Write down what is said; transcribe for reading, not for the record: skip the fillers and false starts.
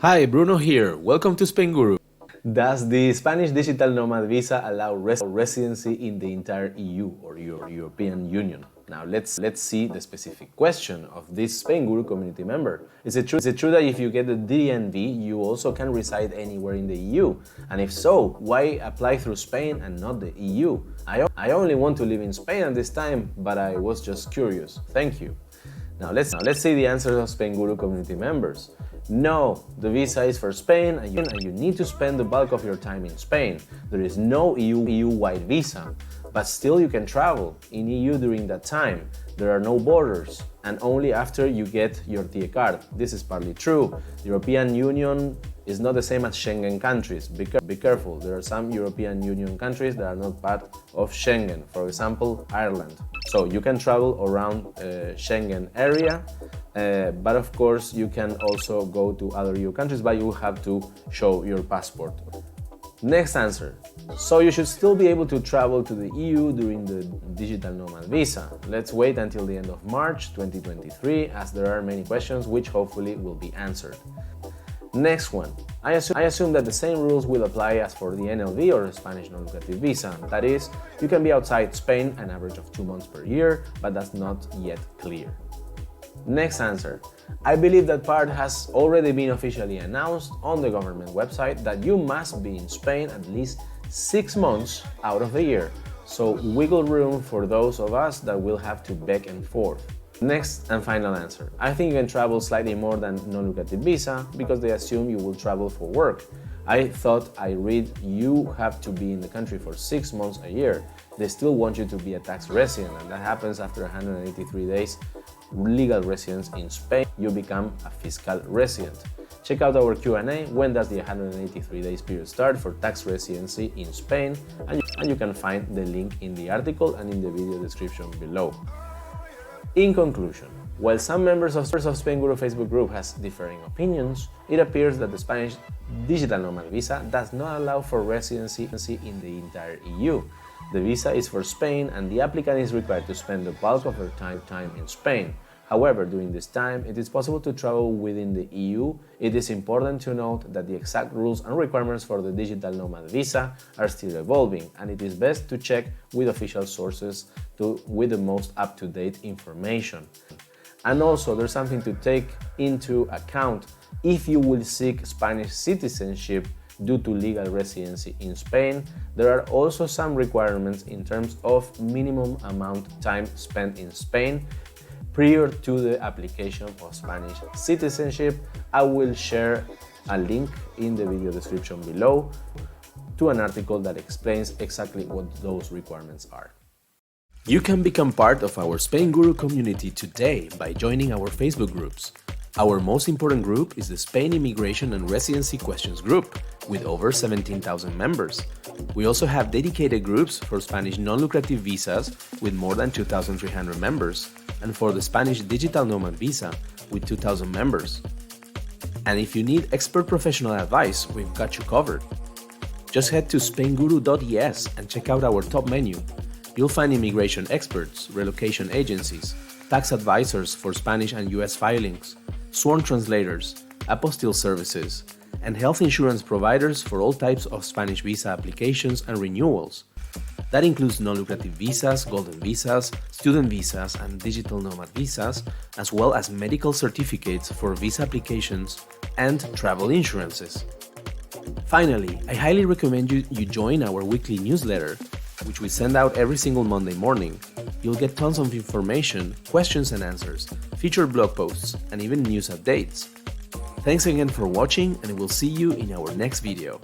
Hi, Bruno here. Welcome to Spainguru. Does the Spanish Digital Nomad Visa allow residency in the entire EU or European Union? Now let's see the specific question of this Spainguru community member. Is it true that if you get the DNV, you also can reside anywhere in the EU? And if so, why apply through Spain and not the EU? I only want to live in Spain at this time, but I was just curious. Thank you. Now let's see the answers of Spainguru community members. No, the visa is for Spain and you need to spend the bulk of your time in Spain. There is no EU-wide visa, but still you can travel in EU during that time. There are no borders, and only after you get your TIE card. This is partly true. The European Union is not the same as Schengen countries. Be careful, there are some European Union countries that are not part of Schengen, for example, Ireland. So you can travel around Schengen area, but of course you can also go to other EU countries, but you have to show your passport. Next answer. So you should still be able to travel to the EU during the Digital Nomad Visa. Let's wait until the end of March 2023, as there are many questions which hopefully will be answered. Next one. I assume that the same rules will apply as for the NLV or Spanish Non-Lucrative Visa. That is, you can be outside Spain an average of 2 months per year, but that's not yet clear. Next answer. I believe that part has already been officially announced on the government website that you must be in Spain at least 6 months out of the year. So wiggle room for those of us that will have to back and forth. Next and final answer. I think you can travel slightly more than non-lucrative visa because they assume you will travel for work. I thought I read you have to be in the country for 6 months a year. They still want you to be a tax resident, and that happens after 183 days legal residence in Spain. You become a fiscal resident. Check out our Q&A, when does the 183 days period start for tax residency in Spain, and you can find the link in the article and in the video description below. In conclusion, while some members of Spainguru Facebook group has differing opinions, it appears that the Spanish Digital Nomad Visa does not allow for residency in the entire EU. The visa is for Spain and the applicant is required to spend the bulk of their time in Spain. However, during this time, it is possible to travel within the EU. It is important to note that the exact rules and requirements for the Digital Nomad Visa are still evolving, and it is best to check with official sources with the most up-to-date information. And also, there's something to take into account. If you will seek Spanish citizenship due to legal residency in Spain, there are also some requirements in terms of minimum amount time spent in Spain prior to the application of Spanish citizenship. I will share a link in the video description below to an article that explains exactly what those requirements are. You can become part of our Spainguru community today by joining our Facebook groups. Our most important group is the Spain Immigration and Residency Questions group, with over 17,000 members. We also have dedicated groups for Spanish non-lucrative visas with more than 2,300 members, and for the Spanish Digital Nomad Visa with 2,000 members. And if you need expert professional advice, we've got you covered. Just head to spainguru.es and check out our top menu. You'll find immigration experts, relocation agencies, tax advisors for Spanish and US filings, sworn translators, apostille services, and health insurance providers for all types of Spanish visa applications and renewals. That includes non-lucrative visas, golden visas, student visas, and digital nomad visas, as well as medical certificates for visa applications and travel insurances. Finally, I highly recommend you join our weekly newsletter, which we send out every single Monday morning. You'll get tons of information, questions and answers, featured blog posts, and even news updates. Thanks again for watching, and we'll see you in our next video.